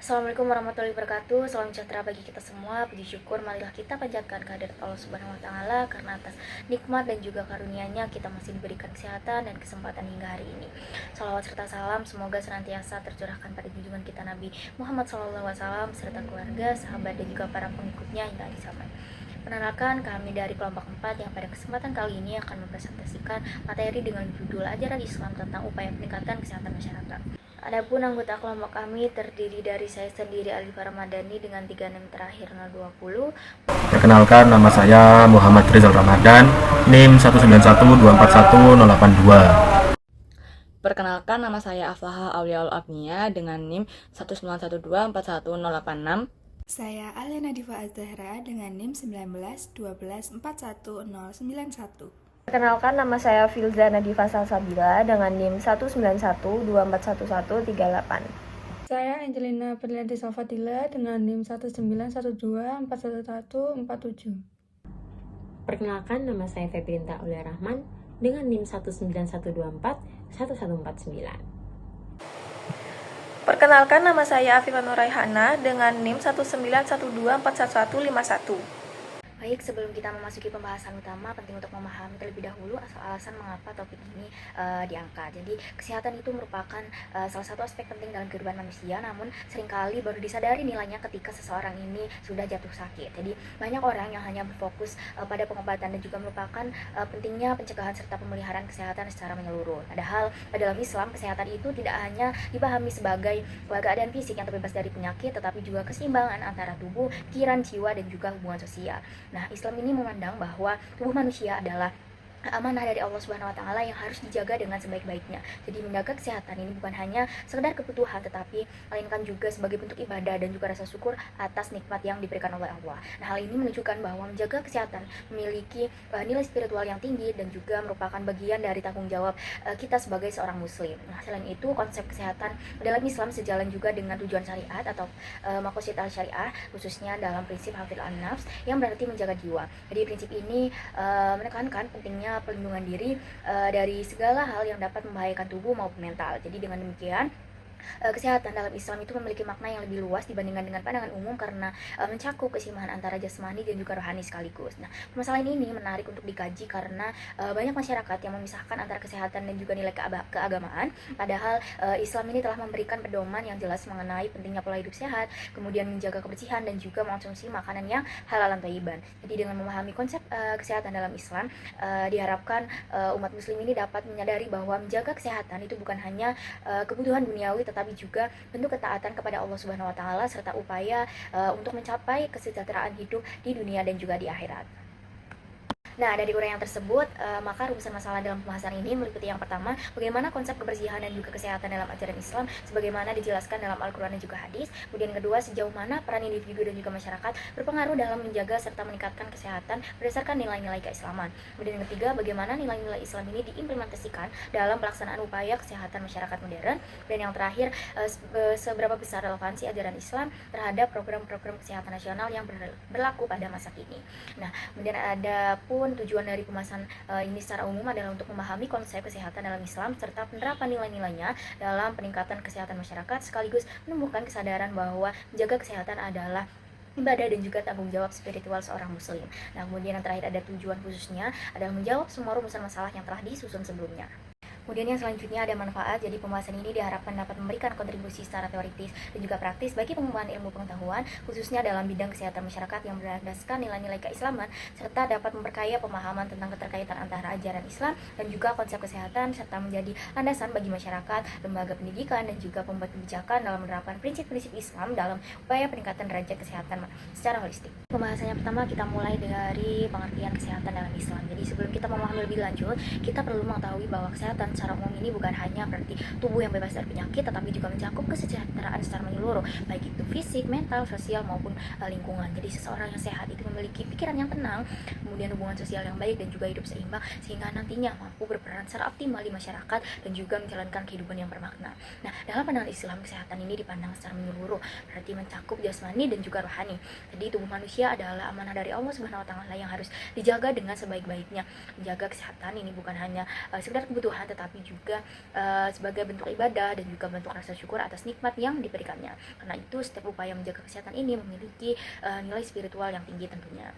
Assalamualaikum warahmatullahi wabarakatuh. Salam sejahtera bagi kita semua. Puji syukur marilah kita panjatkan kehadirat Allah Subhanahu wa taala karena atas nikmat dan juga karunia-Nya kita masih diberikan kesehatan dan kesempatan hingga hari ini. Salawat serta salam semoga senantiasa tercurahkan pada junjungan kita Nabi Muhammad SAW serta keluarga, sahabat dan juga para pengikutnya hingga akhir zaman. Perkenalkan, kami dari kelompok 4 yang pada kesempatan kali ini akan mempresentasikan materi dengan judul Ajaran Islam tentang upaya peningkatan kesehatan masyarakat. Adapun anggota kelompok kami terdiri dari saya sendiri Alifah Ramadhani dengan 3 NIM terakhir 020. Perkenalkan, nama saya Muhammad Rizal Ramadan, NIM 191241082. Perkenalkan, nama saya Aflaha Auliaul Agnia dengan NIM 191241086. Saya Alia Nadifa Az-Zahra dengan NIM 1912414091. Perkenalkan, nama saya Filza Nadifa Salsabila dengan NIM 191241138. Saya Angelina Perlianti Salfatila dengan NIM 191241147. Perkenalkan, nama saya Febrinta Aulia Rahman dengan NIM 191241149. Perkenalkan, nama saya Afifah Nuraihana dengan NIM 191241151. Baik, sebelum kita memasuki pembahasan utama, penting untuk memahami terlebih dahulu asal-alasan mengapa topik ini diangkat. Jadi, kesehatan itu merupakan salah satu aspek penting dalam kehidupan manusia, namun seringkali baru disadari nilainya ketika seseorang ini sudah jatuh sakit. Jadi, banyak orang yang hanya berfokus pada pengobatan dan juga melupakan pentingnya pencegahan serta pemeliharaan kesehatan secara menyeluruh. Padahal, dalam Islam, kesehatan itu tidak hanya dipahami sebagai keadaan fisik yang terbebas dari penyakit, tetapi juga keseimbangan antara tubuh, pikiran, jiwa, dan juga hubungan sosial. Nah, Islam ini memandang bahwa tubuh manusia adalah amanah dari Allah Subhanahu wa taala yang harus dijaga dengan sebaik-baiknya. Jadi menjaga kesehatan ini bukan hanya sekedar kebutuhan, tetapi melainkan juga sebagai bentuk ibadah dan juga rasa syukur atas nikmat yang diberikan oleh Allah. Nah, hal ini menunjukkan bahwa menjaga kesehatan memiliki nilai spiritual yang tinggi dan juga merupakan bagian dari tanggung jawab kita sebagai seorang muslim. Nah, selain itu, konsep kesehatan dalam Islam sejalan juga dengan tujuan syariat atau maqasid al-syariah, khususnya dalam prinsip hafidh an-nafs yang berarti menjaga jiwa. Jadi prinsip ini menekankan pentingnya pelindungan diri dari segala hal yang dapat membahayakan tubuh maupun mental. Jadi dengan demikian, kesehatan dalam Islam itu memiliki makna yang lebih luas dibandingkan dengan pandangan umum karena mencakup keseimbangan antara jasmani dan juga rohani sekaligus. Nah, permasalahan ini menarik untuk dikaji karena banyak masyarakat yang memisahkan antara kesehatan dan juga nilai keagamaan. Padahal Islam ini telah memberikan pedoman yang jelas mengenai pentingnya pola hidup sehat, kemudian menjaga kebersihan dan juga mengonsumsi makanan yang halal dan thayyiban. Jadi dengan memahami konsep kesehatan dalam Islam, diharapkan umat muslim ini dapat menyadari bahwa menjaga kesehatan itu bukan hanya kebutuhan duniawi, tetapi juga bentuk ketaatan kepada Allah Subhanahu wa taala serta upaya untuk mencapai kesejahteraan hidup di dunia dan juga di akhirat. Nah, dari uraian tersebut, maka rumusan masalah dalam pembahasan ini meliputi yang pertama, bagaimana konsep kebersihan dan juga kesehatan dalam ajaran Islam sebagaimana dijelaskan dalam Al-Quran dan juga hadis. Kemudian kedua, sejauh mana peran individu dan juga masyarakat berpengaruh dalam menjaga serta meningkatkan kesehatan berdasarkan nilai-nilai keislaman. Kemudian yang ketiga, bagaimana nilai-nilai Islam ini diimplementasikan dalam pelaksanaan upaya kesehatan masyarakat modern. Dan yang terakhir, seberapa besar relevansi ajaran Islam terhadap program-program kesehatan nasional yang berlaku pada masa kini. Nah, kemudian ada pun tujuan dari pembahasan ini secara umum adalah untuk memahami konsep kesehatan dalam Islam serta penerapan nilai-nilainya dalam peningkatan kesehatan masyarakat, sekaligus menumbuhkan kesadaran bahwa menjaga kesehatan adalah ibadah dan juga tanggung jawab spiritual seorang muslim. Nah, kemudian yang terakhir ada tujuan khususnya adalah menjawab semua rumusan masalah yang telah disusun sebelumnya. Kemudian yang selanjutnya ada manfaat. Jadi pembahasan ini diharapkan dapat memberikan kontribusi secara teoritis dan juga praktis bagi pengembangan ilmu pengetahuan, khususnya dalam bidang kesehatan masyarakat yang berdasarkan nilai-nilai keislaman, serta dapat memperkaya pemahaman tentang keterkaitan antara ajaran Islam dan juga konsep kesehatan, serta menjadi landasan bagi masyarakat, lembaga pendidikan, dan juga pembuat kebijakan dalam menerapkan prinsip-prinsip Islam dalam upaya peningkatan derajat kesehatan secara holistik. Pembahasannya pertama, kita mulai dari pengertian kesehatan dalam Islam. Jadi sebelum kita memahami lebih lanjut, kita perlu mengetahui bahwa kesehatan secara umum ini bukan hanya berarti tubuh yang bebas dari penyakit, tetapi juga mencakup kesejahteraan secara menyeluruh, baik itu fisik, mental, sosial maupun lingkungan. Jadi seseorang yang sehat itu memiliki pikiran yang tenang, kemudian hubungan sosial yang baik dan juga hidup seimbang, sehingga nantinya mampu berperan secara optimal di masyarakat dan juga menjalankan kehidupan yang bermakna. Nah, dalam pandangan Islam, kesehatan ini dipandang secara menyeluruh, berarti mencakup jasmani dan juga rohani. Jadi tubuh manusia adalah amanah dari Allah Subhanahu wa taala yang harus dijaga dengan sebaik-baiknya. Menjaga kesehatan ini bukan hanya sekedar kebutuhan, tetapi juga sebagai bentuk ibadah dan juga bentuk rasa syukur atas nikmat yang diberikannya. jiwanya. Karena itu setiap upaya menjaga kesehatan ini memiliki nilai spiritual yang tinggi tentunya.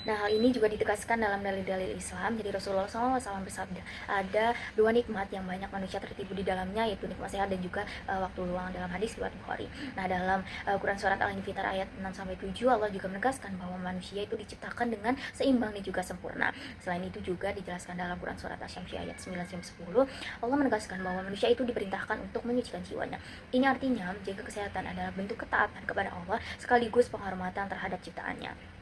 Nah, hal ini juga ditegaskan dalam dalil-dalil Islam. Jadi Rasulullah SAW bersabda, ada dua nikmat yang banyak manusia tertipu di dalamnya, yaitu nikmat sehat dan juga waktu luang, dalam hadis riwayat Bukhari. Nah, dalam Quran surat Al-Infitar ayat 6-7 Allah juga menegaskan bahwa manusia itu diciptakan dengan seimbang dan juga sempurna. Selain itu juga dijelaskan dalam Quran surat Asy-Syamsi ayat 9-10 Allah menegaskan bahwa manusia itu diperintahkan untuk menyucikan jiwanya. Ini artinya menjaga kesehatan adalah bentuk ketaatan kepada Allah sekaligus penghormatan terhadap ciptaannya.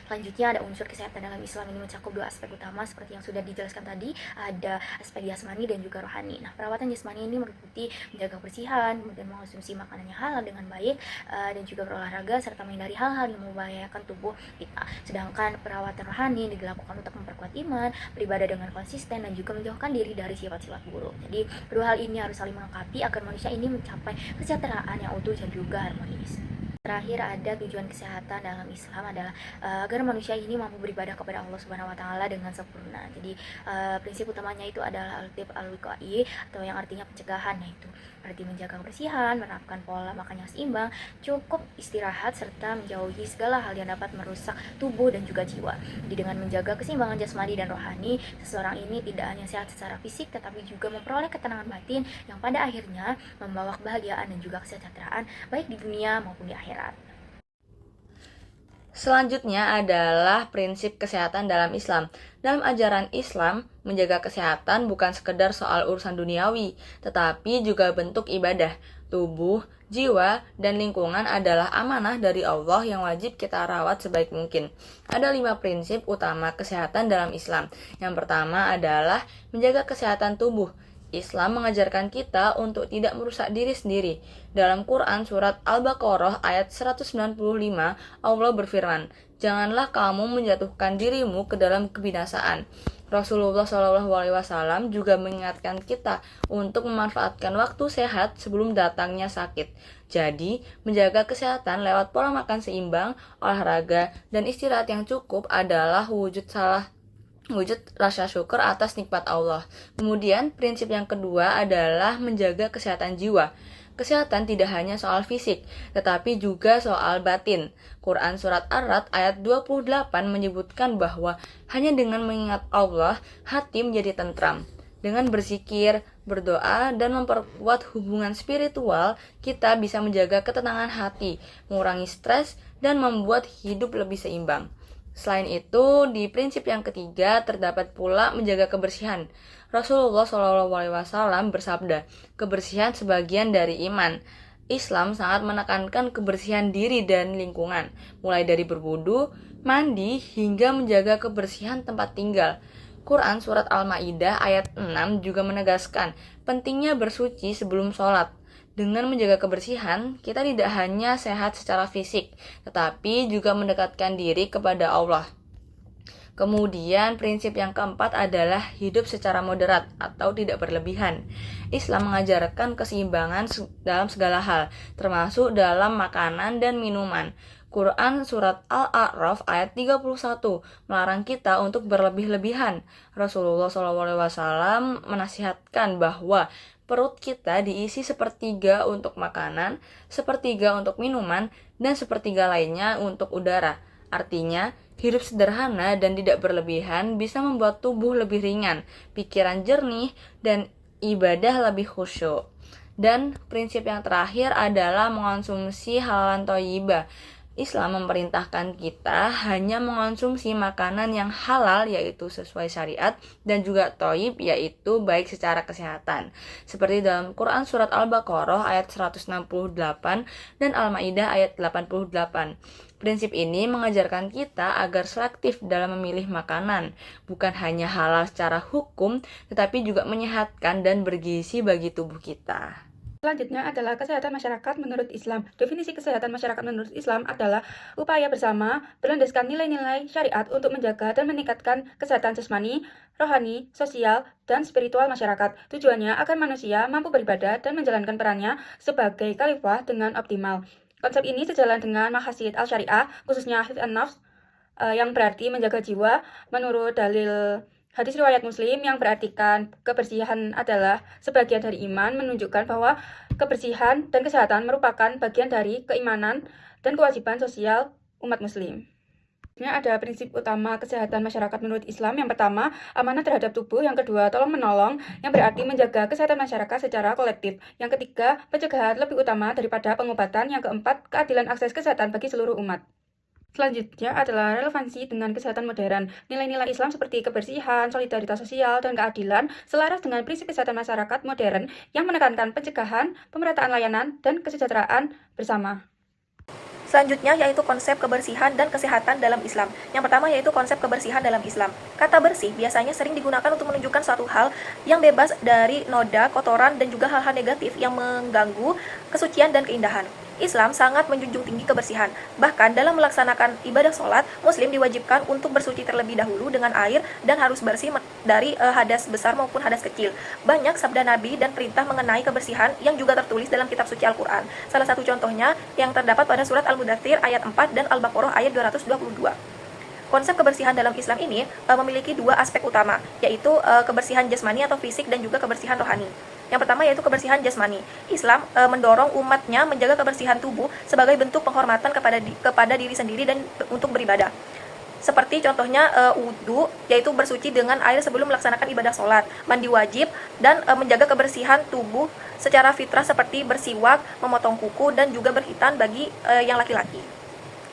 Selanjutnya ada unsur kesehatan dalam Islam ini mencakup dua aspek utama seperti yang sudah dijelaskan tadi, ada aspek jasmani dan juga rohani. Nah, perawatan jasmani ini meliputi menjaga kebersihan, kemudian mengonsumsi makanan yang halal dengan baik, dan juga berolahraga serta menghindari hal-hal yang membahayakan tubuh kita. Sedangkan perawatan rohani dilakukan untuk memperkuat iman, beribadah dengan konsisten, dan juga menjauhkan diri dari sifat-sifat buruk. Jadi kedua hal ini harus saling melengkapi agar manusia ini mencapai kesejahteraan yang utuh dan juga harmonis. Terakhir, ada tujuan kesehatan dalam Islam adalah agar manusia ini mampu beribadah kepada Allah Subhanahu wa taala dengan sempurna. Jadi prinsip utamanya itu adalah al-tib al-wiqai, atau yang artinya pencegahan, yaitu berarti menjaga kebersihan, menerapkan pola makan yang seimbang, cukup istirahat, serta menjauhi segala hal yang dapat merusak tubuh dan juga jiwa. Jadi dengan menjaga keseimbangan jasmani dan rohani, seseorang ini tidak hanya sehat secara fisik tetapi juga memperoleh ketenangan batin yang pada akhirnya membawa kebahagiaan dan juga kesejahteraan baik di dunia maupun di akhirat. Selanjutnya adalah prinsip kesehatan dalam Islam. Dalam ajaran Islam, menjaga kesehatan bukan sekedar soal urusan duniawi, tetapi juga bentuk ibadah. Tubuh, jiwa, dan lingkungan adalah amanah dari Allah yang wajib kita rawat sebaik mungkin. Ada 5 prinsip utama kesehatan dalam Islam. Yang pertama adalah menjaga kesehatan tubuh. Islam mengajarkan kita untuk tidak merusak diri sendiri. Dalam Quran surat Al-Baqarah ayat 195, Allah berfirman, "Janganlah kamu menjatuhkan dirimu ke dalam kebinasaan." Rasulullah SAW juga mengingatkan kita untuk memanfaatkan waktu sehat sebelum datangnya sakit. Jadi, menjaga kesehatan lewat pola makan seimbang, olahraga, dan istirahat yang cukup adalah wujud rasa syukur atas nikmat Allah. Kemudian, prinsip yang kedua adalah menjaga kesehatan jiwa. Kesehatan tidak hanya soal fisik, tetapi juga soal batin. Quran Surat Ar-Ra'd ayat 28 menyebutkan bahwa hanya dengan mengingat Allah, hati menjadi tentram. Dengan berzikir, berdoa, dan memperkuat hubungan spiritual, kita bisa menjaga ketenangan hati, mengurangi stres, dan membuat hidup lebih seimbang. Selain itu, di prinsip yang ketiga terdapat pula menjaga kebersihan. Rasulullah SAW bersabda, kebersihan sebagian dari iman. Islam sangat menekankan kebersihan diri dan lingkungan, mulai dari berwudu, mandi, hingga menjaga kebersihan tempat tinggal. Quran Surat Al-Ma'idah ayat 6 juga menegaskan pentingnya bersuci sebelum sholat. Dengan menjaga kebersihan, kita tidak hanya sehat secara fisik, tetapi juga mendekatkan diri kepada Allah. Kemudian, prinsip yang keempat adalah hidup secara moderat atau tidak berlebihan. Islam mengajarkan keseimbangan dalam segala hal, termasuk dalam makanan dan minuman. Quran Surat Al-A'raf ayat 31 melarang kita untuk berlebih-lebihan. Rasulullah SAW menasihatkan bahwa perut kita diisi sepertiga untuk makanan, sepertiga untuk minuman, dan sepertiga lainnya untuk udara. Artinya, hidup sederhana dan tidak berlebihan bisa membuat tubuh lebih ringan, pikiran jernih, dan ibadah lebih khusyuk. Dan prinsip yang terakhir adalah mengonsumsi halalan thayyibah. Islam memerintahkan kita hanya mengonsumsi makanan yang halal, yaitu sesuai syariat, dan juga thayyib, yaitu baik secara kesehatan. Seperti dalam Quran Surat Al-Baqarah ayat 168 dan Al-Ma'idah ayat 88. Prinsip ini mengajarkan kita agar selektif dalam memilih makanan, bukan hanya halal secara hukum, tetapi juga menyehatkan dan bergizi bagi tubuh kita. Selanjutnya adalah kesehatan masyarakat menurut Islam. Definisi kesehatan masyarakat menurut Islam adalah upaya bersama berlandaskan nilai-nilai syariat untuk menjaga dan meningkatkan kesehatan jasmani, rohani, sosial, dan spiritual masyarakat. Tujuannya agar manusia mampu beribadah dan menjalankan perannya sebagai khalifah dengan optimal. Konsep ini sejalan dengan maqasid al-syariah, khususnya hifdz an-nafs, yang berarti menjaga jiwa menurut dalil Hadis riwayat Muslim yang berartikan kebersihan adalah sebagian dari iman menunjukkan bahwa kebersihan dan kesehatan merupakan bagian dari keimanan dan kewajiban sosial umat Muslim. Ada prinsip utama kesehatan masyarakat menurut Islam. Yang pertama, amanah terhadap tubuh. Yang kedua, tolong-menolong, yang berarti menjaga kesehatan masyarakat secara kolektif. Yang ketiga, pencegahan lebih utama daripada pengobatan. Yang keempat, keadilan akses kesehatan bagi seluruh umat. Selanjutnya adalah relevansi dengan kesehatan modern. Nilai-nilai Islam seperti kebersihan, solidaritas sosial, dan keadilan selaras dengan prinsip kesehatan masyarakat modern yang menekankan pencegahan, pemerataan layanan, dan kesejahteraan bersama. Selanjutnya yaitu konsep kebersihan dan kesehatan dalam Islam. Yang pertama yaitu konsep kebersihan dalam Islam. Kata bersih biasanya sering digunakan untuk menunjukkan suatu hal yang bebas dari noda, kotoran, dan juga hal-hal negatif yang mengganggu kesucian dan keindahan. Islam sangat menjunjung tinggi kebersihan. Bahkan dalam melaksanakan ibadah sholat, Muslim diwajibkan untuk bersuci terlebih dahulu dengan air dan harus bersih dari hadas besar maupun hadas kecil. Banyak sabda Nabi dan perintah mengenai kebersihan yang juga tertulis dalam kitab suci Al-Quran. Salah satu contohnya yang terdapat pada surat Al-Mudaththir ayat 4 dan Al-Baqarah ayat 222. Konsep kebersihan dalam Islam ini memiliki dua aspek utama, yaitu kebersihan jasmani atau fisik dan juga kebersihan rohani. Yang pertama yaitu kebersihan jasmani. Islam mendorong umatnya menjaga kebersihan tubuh sebagai bentuk penghormatan kepada diri sendiri dan untuk beribadah. Seperti contohnya wudhu, yaitu bersuci dengan air sebelum melaksanakan ibadah sholat, mandi wajib, dan menjaga kebersihan tubuh secara fitrah seperti bersiwak, memotong kuku, dan juga berkhitan bagi yang laki-laki.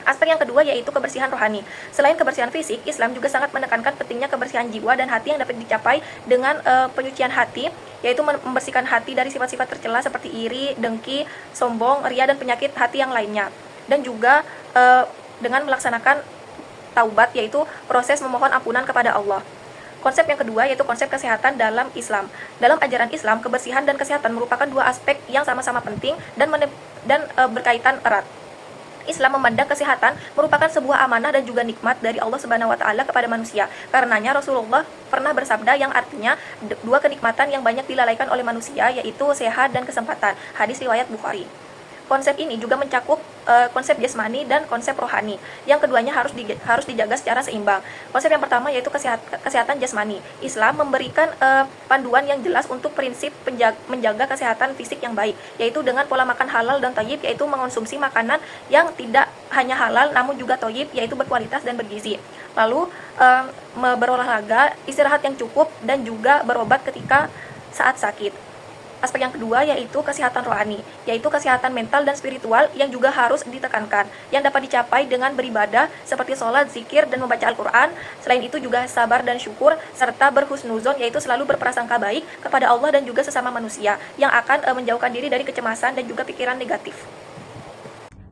Aspek yang kedua yaitu kebersihan rohani. Selain kebersihan fisik, Islam juga sangat menekankan pentingnya kebersihan jiwa dan hati yang dapat dicapai dengan penyucian hati, yaitu membersihkan hati dari sifat-sifat tercela seperti iri, dengki, sombong, ria, dan penyakit hati yang lainnya. Dan juga dengan melaksanakan taubat, yaitu proses memohon ampunan kepada Allah. Konsep yang kedua yaitu konsep kesehatan dalam Islam. Dalam ajaran Islam, kebersihan dan kesehatan merupakan dua aspek yang sama-sama penting dan berkaitan erat. Islam memandang kesehatan merupakan sebuah amanah dan juga nikmat dari Allah Subhanahu wa taala kepada manusia. Karenanya Rasulullah pernah bersabda yang artinya dua kenikmatan yang banyak dilalaikan oleh manusia, yaitu sehat dan kesempatan. Hadis riwayat Bukhari. Konsep ini juga mencakup konsep jasmani dan konsep rohani. Yang keduanya harus dijaga secara seimbang. Konsep yang pertama yaitu kesehatan jasmani. Islam memberikan panduan yang jelas untuk prinsip menjaga kesehatan fisik yang baik, yaitu dengan pola makan halal dan thayyib, yaitu mengonsumsi makanan yang tidak hanya halal namun juga thayyib, yaitu berkualitas dan bergizi. Lalu berolahraga, istirahat yang cukup, dan juga berobat ketika saat sakit. Aspek yang kedua yaitu kesehatan rohani, yaitu kesehatan mental dan spiritual yang juga harus ditekankan, yang dapat dicapai dengan beribadah seperti sholat, zikir, dan membaca Al-Quran. Selain itu juga sabar dan syukur, serta berhusnuzon, yaitu selalu berprasangka baik kepada Allah dan juga sesama manusia, yang akan menjauhkan diri dari kecemasan dan juga pikiran negatif.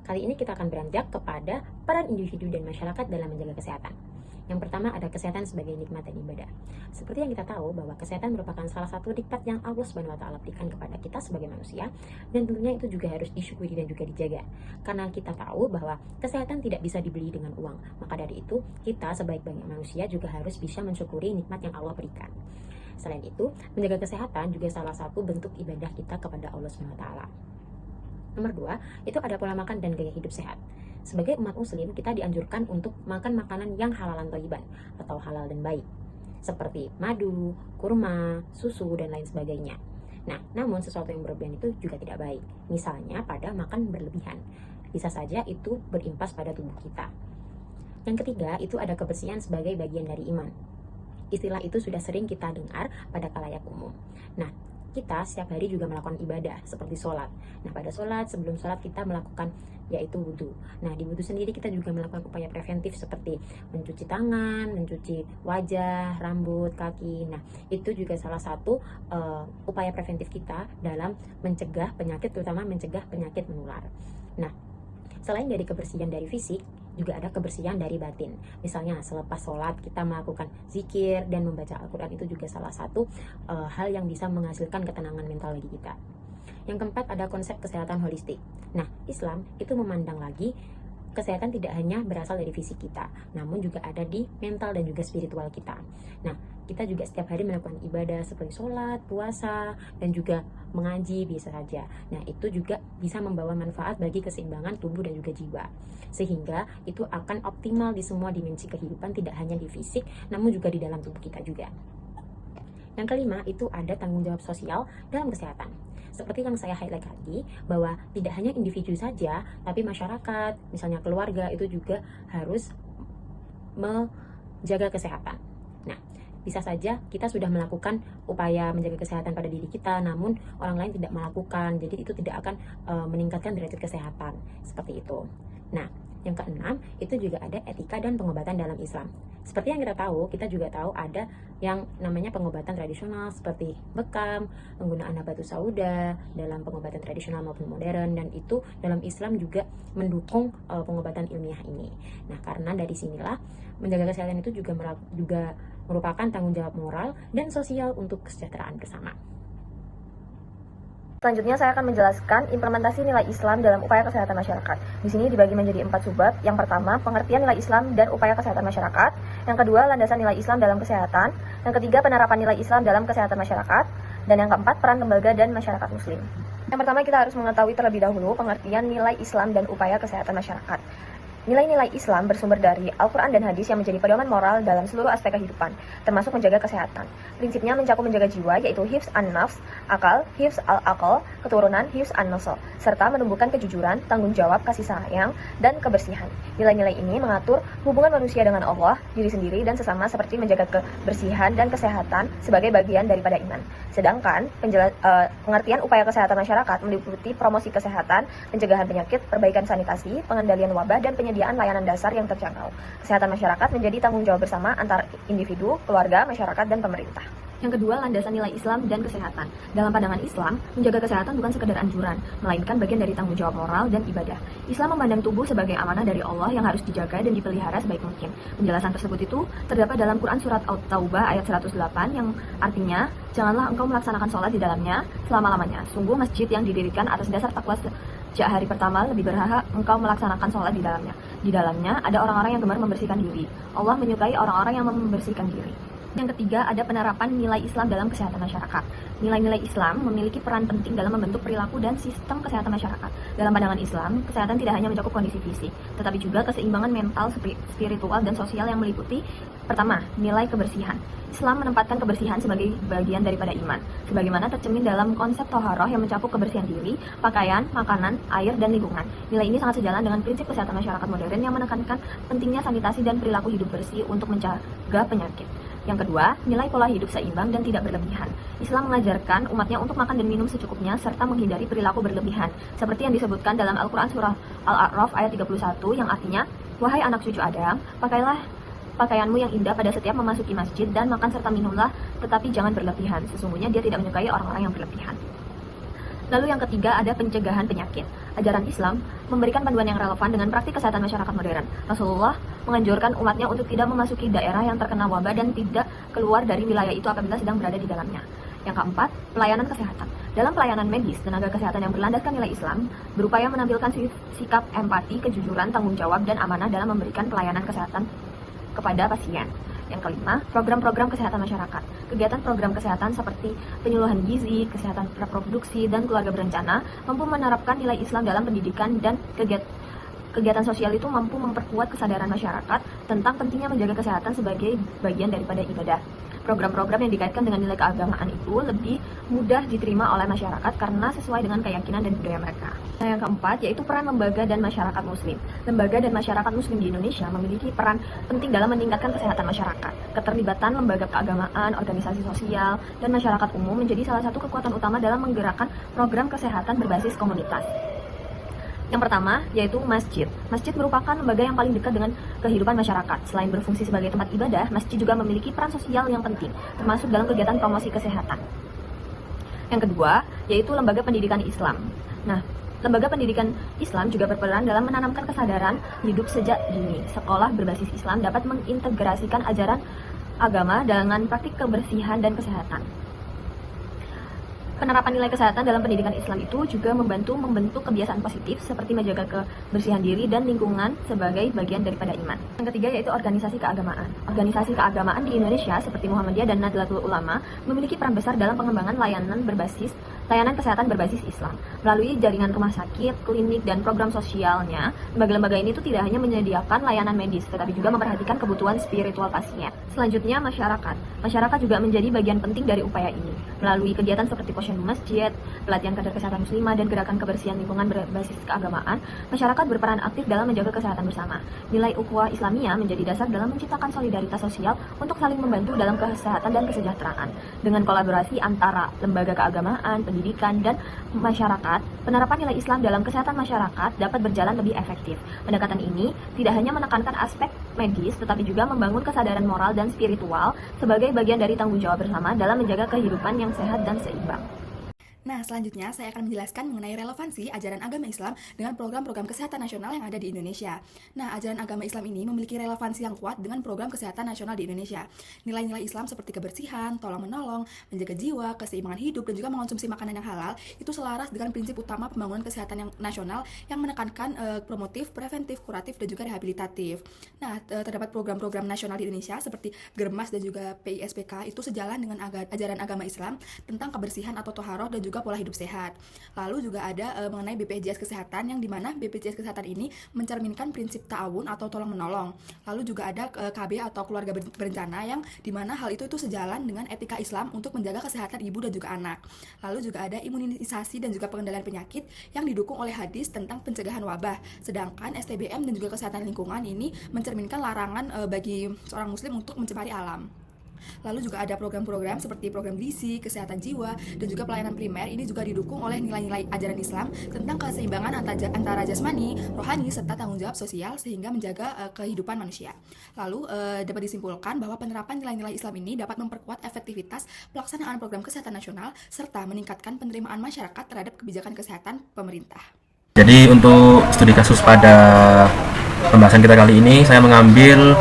Kali ini kita akan beranjak kepada peran individu dan masyarakat dalam menjaga kesehatan. Yang pertama ada kesehatan sebagai nikmat dan ibadah. Seperti yang kita tahu bahwa kesehatan merupakan salah satu nikmat yang Allah Subhanahu wa taala berikan kepada kita sebagai manusia, dan tentunya itu juga harus disyukuri dan juga dijaga. Karena kita tahu bahwa kesehatan tidak bisa dibeli dengan uang. Maka dari itu, kita sebaik-baiknya manusia juga harus bisa mensyukuri nikmat yang Allah berikan. Selain itu, menjaga kesehatan juga salah satu bentuk ibadah kita kepada Allah Subhanahu wa taala. Nomor 2, itu ada pola makan dan gaya hidup sehat. Sebagai umat muslim, kita dianjurkan untuk makan makanan yang halalan thayyiban atau halal dan baik, seperti madu, kurma, susu, dan lain sebagainya. Nah, namun sesuatu yang berlebihan itu juga tidak baik. Misalnya pada makan berlebihan, bisa saja itu berimpas pada tubuh kita. Yang ketiga, itu ada kebersihan sebagai bagian dari iman. Istilah itu sudah sering kita dengar pada khalayak umum. Nah, kita setiap hari juga melakukan ibadah seperti sholat. Nah, pada sholat, sebelum sholat kita melakukan yaitu wudhu. Nah, di wudhu sendiri kita juga melakukan upaya preventif seperti mencuci tangan, mencuci wajah, rambut, kaki. Nah, itu juga salah satu upaya preventif kita dalam mencegah penyakit, terutama mencegah penyakit menular. Nah, selain dari kebersihan dari fisik, juga ada kebersihan dari batin. Misalnya selepas sholat kita melakukan zikir dan membaca Al-Quran, itu juga salah satu hal yang bisa menghasilkan ketenangan mental bagi kita. Yang keempat ada konsep kesehatan holistik. Nah, Islam itu memandang lagi kesehatan tidak hanya berasal dari fisik kita, namun juga ada di mental dan juga spiritual kita. Nah, kita juga setiap hari melakukan ibadah seperti sholat, puasa, dan juga mengaji bisa saja. Nah, itu juga bisa membawa manfaat bagi keseimbangan tubuh dan juga jiwa. Sehingga itu akan optimal di semua dimensi kehidupan, tidak hanya di fisik, namun juga di dalam tubuh kita juga. Yang kelima, itu ada tanggung jawab sosial dalam kesehatan. Seperti yang saya highlight tadi, bahwa tidak hanya individu saja, tapi masyarakat, misalnya keluarga, itu juga harus menjaga kesehatan. Nah, bisa saja kita sudah melakukan upaya menjaga kesehatan pada diri kita, namun orang lain tidak melakukan, jadi itu tidak akan meningkatkan derajat kesehatan, seperti itu. Nah, yang keenam, itu juga ada etika dan pengobatan dalam Islam. Seperti yang kita juga tahu ada yang namanya pengobatan tradisional seperti bekam, penggunaan nabatu sauda dalam pengobatan tradisional maupun modern, dan itu dalam Islam juga mendukung pengobatan ilmiah ini. Nah, karena dari sinilah menjaga kesehatan itu juga merupakan tanggung jawab moral dan sosial untuk kesejahteraan bersama. Selanjutnya saya akan menjelaskan implementasi nilai Islam dalam upaya kesehatan masyarakat. Di sini dibagi menjadi 4 subbab. Yang pertama, pengertian nilai Islam dan upaya kesehatan masyarakat. Yang kedua, landasan nilai Islam dalam kesehatan. Yang ketiga, penerapan nilai Islam dalam kesehatan masyarakat. Dan yang keempat, peran lembaga dan masyarakat muslim. Yang pertama, kita harus mengetahui terlebih dahulu pengertian nilai Islam dan upaya kesehatan masyarakat. Nilai-nilai Islam bersumber dari Al-Quran dan hadis yang menjadi pedoman moral dalam seluruh aspek kehidupan, termasuk menjaga kesehatan. Prinsipnya mencakup menjaga jiwa, yaitu hifz an-nafs, akal, hifz al-aqal, keturunan hifz an-nasl, serta menumbuhkan kejujuran, tanggung jawab, kasih sayang, dan kebersihan. Nilai-nilai ini mengatur hubungan manusia dengan Allah, diri sendiri, dan sesama seperti menjaga kebersihan dan kesehatan sebagai bagian daripada iman. Sedangkan pengertian upaya kesehatan masyarakat meliputi promosi kesehatan, pencegahan penyakit, perbaikan sanitasi, pengendalian wabah, dan penyediaan layanan dasar yang terjangkau. Kesehatan masyarakat menjadi tanggung jawab bersama antar individu, keluarga, masyarakat, dan pemerintah. Yang kedua, landasan nilai Islam dan kesehatan. Dalam pandangan Islam, menjaga kesehatan bukan sekedar anjuran, melainkan bagian dari tanggung jawab moral dan ibadah. Islam memandang tubuh sebagai amanah dari Allah yang harus dijaga dan dipelihara sebaik mungkin. Penjelasan tersebut itu terdapat dalam Quran Surat At-Taubah ayat 108 yang artinya, janganlah engkau melaksanakan sholat di dalamnya selama-lamanya. Sungguh masjid yang didirikan atas dasar takwa sejak hari pertama lebih berhak engkau melaksanakan sholat di dalamnya. Di dalamnya ada orang-orang yang gemar membersihkan diri. Allah menyukai orang-orang yang membersihkan diri. Yang ketiga, ada penerapan nilai Islam dalam kesehatan masyarakat. Nilai-nilai Islam memiliki peran penting dalam membentuk perilaku dan sistem kesehatan masyarakat. Dalam pandangan Islam, kesehatan tidak hanya mencakup kondisi fisik, tetapi juga keseimbangan mental, spiritual, dan sosial yang meliputi, pertama, nilai kebersihan. Islam menempatkan kebersihan sebagai bagian daripada iman, sebagaimana tercermin dalam konsep toharoh yang mencakup kebersihan diri, pakaian, makanan, air, dan lingkungan. Nilai ini sangat sejalan dengan prinsip kesehatan masyarakat modern yang menekankan pentingnya sanitasi dan perilaku hidup bersih untuk mencegah penyakit. Yang kedua, nilai pola hidup seimbang dan tidak berlebihan. Islam mengajarkan umatnya untuk makan dan minum secukupnya serta menghindari perilaku berlebihan, seperti yang disebutkan dalam Al-Quran Surah Al-A'raf ayat 31 yang artinya, wahai anak cucu Adam, pakailah pakaianmu yang indah pada setiap memasuki masjid dan makan serta minumlah, tetapi jangan berlebihan. Sesungguhnya dia tidak menyukai orang-orang yang berlebihan. Lalu yang ketiga, ada pencegahan penyakit. Ajaran Islam memberikan panduan yang relevan dengan praktik kesehatan masyarakat modern. Rasulullah menganjurkan umatnya untuk tidak memasuki daerah yang terkena wabah dan tidak keluar dari wilayah itu apabila sedang berada di dalamnya. Yang keempat, pelayanan kesehatan. Dalam pelayanan medis, tenaga kesehatan yang berlandaskan nilai Islam berupaya menampilkan sikap empati, kejujuran, tanggung jawab, dan amanah dalam memberikan pelayanan kesehatan kepada pasien. Yang kelima, program-program kesehatan masyarakat. Kegiatan program kesehatan seperti penyuluhan gizi, kesehatan reproduksi, dan keluarga berencana mampu menerapkan nilai Islam dalam pendidikan, dan kegiatan sosial itu mampu memperkuat kesadaran masyarakat tentang pentingnya menjaga kesehatan sebagai bagian daripada ibadah. Program-program yang dikaitkan dengan nilai keagamaan itu lebih mudah diterima oleh masyarakat karena sesuai dengan keyakinan dan budaya mereka. Nah, yang keempat yaitu peran lembaga dan masyarakat muslim. Lembaga dan masyarakat muslim di Indonesia memiliki peran penting dalam meningkatkan kesehatan masyarakat. Keterlibatan lembaga keagamaan, organisasi sosial, dan masyarakat umum menjadi salah satu kekuatan utama dalam menggerakkan program kesehatan berbasis komunitas. Yang pertama, yaitu masjid. Masjid merupakan lembaga yang paling dekat dengan kehidupan masyarakat. Selain berfungsi sebagai tempat ibadah, masjid juga memiliki peran sosial yang penting, termasuk dalam kegiatan promosi kesehatan. Yang kedua, yaitu lembaga pendidikan Islam. Nah, lembaga pendidikan Islam juga berperan dalam menanamkan kesadaran hidup sejak dini. Sekolah berbasis Islam dapat mengintegrasikan ajaran agama dengan praktik kebersihan dan kesehatan. Penerapan nilai kesehatan dalam pendidikan Islam itu juga membantu membentuk kebiasaan positif seperti menjaga kebersihan diri dan lingkungan sebagai bagian daripada iman. Yang ketiga yaitu organisasi keagamaan. Organisasi keagamaan di Indonesia seperti Muhammadiyah dan Nahdlatul Ulama memiliki peran besar dalam pengembangan layanan kesehatan berbasis Islam. Melalui jaringan rumah sakit, klinik, dan program sosialnya, lembaga-lembaga ini itu tidak hanya menyediakan layanan medis, tetapi juga memperhatikan kebutuhan spiritual pasien. Selanjutnya, masyarakat. Masyarakat juga menjadi bagian penting dari upaya ini. Melalui kegiatan seperti posyandu masjid, pelatihan kader kesehatan muslimah, dan gerakan kebersihan lingkungan berbasis keagamaan, masyarakat berperan aktif dalam menjaga kesehatan bersama. Nilai ukhuwah Islamiyah menjadi dasar dalam menciptakan solidaritas sosial untuk saling membantu dalam kesehatan dan kesejahteraan. Dengan kolaborasi antara lembaga keagamaan, pendidikan, dan masyarakat, penerapan nilai Islam dalam kesehatan masyarakat dapat berjalan lebih efektif. Pendekatan ini tidak hanya menekankan aspek medis, tetapi juga membangun kesadaran moral dan spiritual sebagai bagian dari tanggung jawab bersama dalam menjaga kehidupan yang sehat dan seimbang. Nah, selanjutnya saya akan menjelaskan mengenai relevansi ajaran agama Islam dengan program-program kesehatan nasional yang ada di Indonesia. Nah, ajaran agama Islam ini memiliki relevansi yang kuat dengan program kesehatan nasional di Indonesia. Nilai-nilai Islam seperti kebersihan, tolong-menolong, menjaga jiwa, keseimbangan hidup, dan juga mengonsumsi makanan yang halal itu selaras dengan prinsip utama pembangunan kesehatan yang nasional yang menekankan promotif, preventif, kuratif, dan juga rehabilitatif. Nah, terdapat program-program nasional di Indonesia seperti Germas dan juga PISPK itu sejalan dengan ajaran agama Islam tentang kebersihan atau toharoh dan juga pola hidup sehat. Lalu juga ada mengenai BPJS Kesehatan yang dimana BPJS Kesehatan ini mencerminkan prinsip ta'awun atau tolong menolong. Lalu juga ada KB atau keluarga berencana yang dimana hal itu sejalan dengan etika Islam untuk menjaga kesehatan ibu dan juga anak. Lalu juga ada imunisasi dan juga pengendalian penyakit yang didukung oleh hadis tentang pencegahan wabah. Sedangkan STBM dan juga kesehatan lingkungan ini mencerminkan larangan bagi seorang muslim untuk mencemari alam. Lalu juga ada program-program seperti program gizi, kesehatan jiwa, dan juga pelayanan primer. Ini juga didukung oleh nilai-nilai ajaran Islam tentang keseimbangan antara jasmani, rohani, serta tanggung jawab sosial sehingga menjaga kehidupan manusia. Lalu dapat disimpulkan bahwa penerapan nilai-nilai Islam ini dapat memperkuat efektivitas pelaksanaan program kesehatan nasional serta meningkatkan penerimaan masyarakat terhadap kebijakan kesehatan pemerintah. Jadi untuk studi kasus pada pembahasan kita kali ini, saya mengambil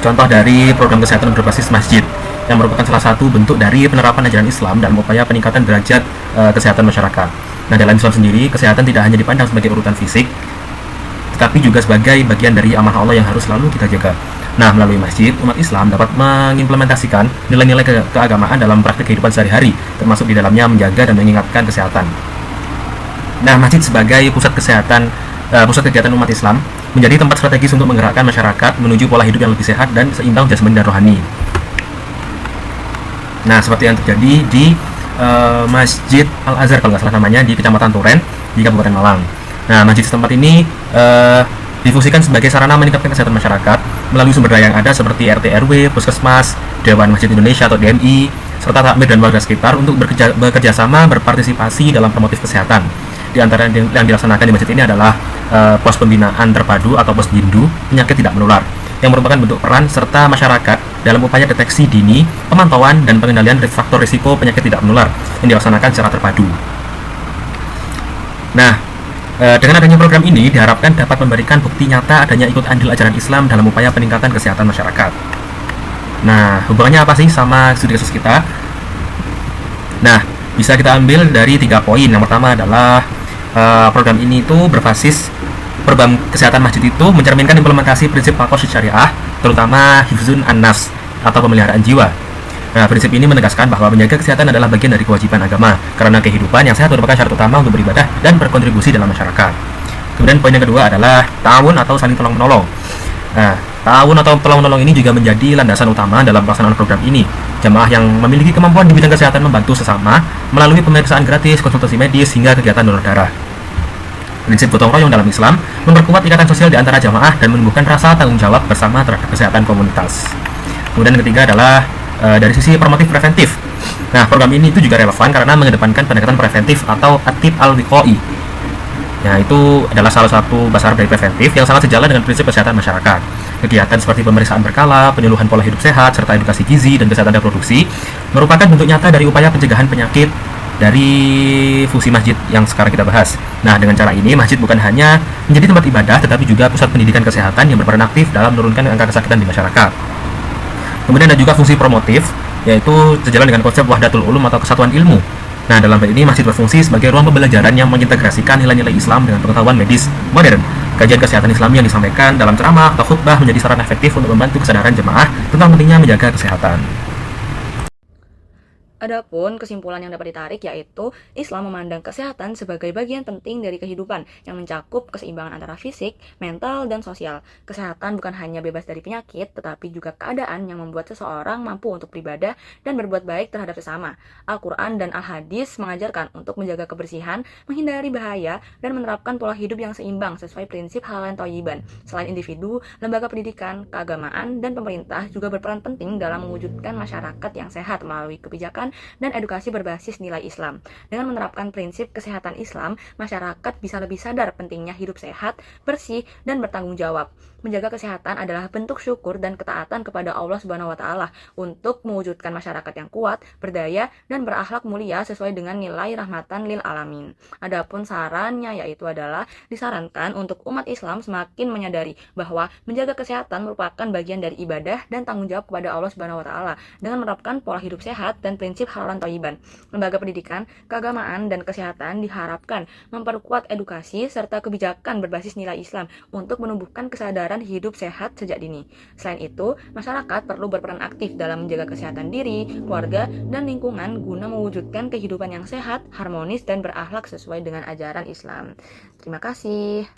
contoh dari program kesehatan berbasis masjid yang merupakan salah satu bentuk dari penerapan ajaran Islam dalam upaya peningkatan derajat kesehatan masyarakat. Nah, dalam Islam sendiri, kesehatan tidak hanya dipandang sebagai urutan fisik, tetapi juga sebagai bagian dari amanah Allah yang harus selalu kita jaga. Nah, melalui masjid, umat Islam dapat mengimplementasikan nilai-nilai keagamaan dalam praktik kehidupan sehari-hari, termasuk di dalamnya menjaga dan mengingatkan kesehatan. Nah, masjid sebagai pusat kegiatan umat Islam menjadi tempat strategis untuk menggerakkan masyarakat menuju pola hidup yang lebih sehat dan seimbang jasmani dan rohani. Nah, seperti yang terjadi di Masjid Al-Azhar kalau nggak salah namanya, di Kecamatan Turen, di Kabupaten Malang. Nah, masjid setempat ini difungsikan sebagai sarana meningkatkan kesehatan masyarakat melalui sumber daya yang ada seperti RT RW, Puskesmas, Dewan Masjid Indonesia atau DMI, serta takmir dan warga sekitar untuk bekerja sama berpartisipasi dalam promotif kesehatan. Di antara yang dilaksanakan di masjid ini adalah pos pembinaan terpadu atau pos jindu penyakit tidak menular yang merupakan bentuk peran serta masyarakat dalam upaya deteksi dini, pemantauan dan pengendalian faktor risiko penyakit tidak menular yang dilaksanakan secara terpadu. Nah, dengan adanya program ini diharapkan dapat memberikan bukti nyata adanya ikut andil ajaran Islam dalam upaya peningkatan kesehatan masyarakat. Nah, hubungannya apa sih sama studi kasus kita? Nah, bisa kita ambil dari 3 poin. Yang pertama adalah program ini itu berbasis program kesehatan masjid itu mencerminkan implementasi prinsip maqasid syariah, terutama hifzun an-nafs atau pemeliharaan jiwa. Nah, prinsip ini menegaskan bahwa menjaga kesehatan adalah bagian dari kewajiban agama karena kehidupan yang sehat merupakan syarat utama untuk beribadah dan berkontribusi dalam masyarakat. Kemudian poin yang kedua adalah ta'awun atau saling tolong-menolong. Nah, ta'awun atau tolong-menolong ini juga menjadi landasan utama dalam pelaksanaan program ini. Jamaah yang memiliki kemampuan di bidang kesehatan membantu sesama melalui pemeriksaan gratis, konsultasi medis, hingga kegiatan donor darah. Prinsip gotong royong dalam Islam memperkuat ikatan sosial di antara jamaah dan menumbuhkan rasa tanggung jawab bersama terhadap kesehatan komunitas. Kemudian yang ketiga adalah dari sisi promotif preventif. Nah, program ini itu juga relevan karena mengedepankan pendekatan preventif atau atib al-wiqai. Nah, itu adalah salah satu bahasa Arab dari preventif yang sangat sejalan dengan prinsip kesehatan masyarakat. Kegiatan seperti pemeriksaan berkala, penyuluhan pola hidup sehat, serta edukasi gizi dan kesehatan reproduksi merupakan bentuk nyata dari upaya pencegahan penyakit dari fungsi masjid yang sekarang kita bahas. Nah, dengan cara ini masjid bukan hanya menjadi tempat ibadah, tetapi juga pusat pendidikan kesehatan yang berperan aktif dalam menurunkan angka kesakitan di masyarakat. Kemudian ada juga fungsi promotif, yaitu sejalan dengan konsep wahdatul ulum atau kesatuan ilmu. Nah, dalam hal ini masjid berfungsi sebagai ruang pembelajaran yang mengintegrasikan nilai-nilai Islam dengan pengetahuan medis modern. Kajian kesehatan Islami yang disampaikan dalam ceramah atau khutbah menjadi sarana efektif untuk membantu kesadaran jemaah tentang pentingnya menjaga kesehatan. Adapun kesimpulan yang dapat ditarik yaitu Islam memandang kesehatan sebagai bagian penting dari kehidupan yang mencakup keseimbangan antara fisik, mental, dan sosial. Kesehatan bukan hanya bebas dari penyakit, tetapi juga keadaan yang membuat seseorang mampu untuk beribadah dan berbuat baik terhadap sesama. Al-Quran dan Al-Hadis mengajarkan untuk menjaga kebersihan, menghindari bahaya, dan menerapkan pola hidup yang seimbang sesuai prinsip halalan thayyiban. Selain individu, lembaga pendidikan, keagamaan, dan pemerintah juga berperan penting dalam mewujudkan masyarakat yang sehat melalui kebijakan dan edukasi berbasis nilai Islam. Dengan menerapkan prinsip kesehatan Islam, masyarakat bisa lebih sadar pentingnya hidup sehat, bersih, dan bertanggung jawab. Menjaga kesehatan adalah bentuk syukur dan ketaatan kepada Allah Subhanahu wa taala untuk mewujudkan masyarakat yang kuat, berdaya, dan berakhlak mulia sesuai dengan nilai rahmatan lil alamin. Adapun sarannya yaitu adalah disarankan untuk umat Islam semakin menyadari bahwa menjaga kesehatan merupakan bagian dari ibadah dan tanggung jawab kepada Allah Subhanahu wa taala dengan menerapkan pola hidup sehat dan prinsip halalan thayyiban. Lembaga pendidikan, keagamaan, dan kesehatan diharapkan memperkuat edukasi serta kebijakan berbasis nilai Islam untuk menumbuhkan kesadaran hidup sehat sejak dini. Selain itu, masyarakat perlu berperan aktif dalam menjaga kesehatan diri, keluarga, dan lingkungan guna mewujudkan kehidupan yang sehat, harmonis, dan berakhlak sesuai dengan ajaran Islam. Terima kasih.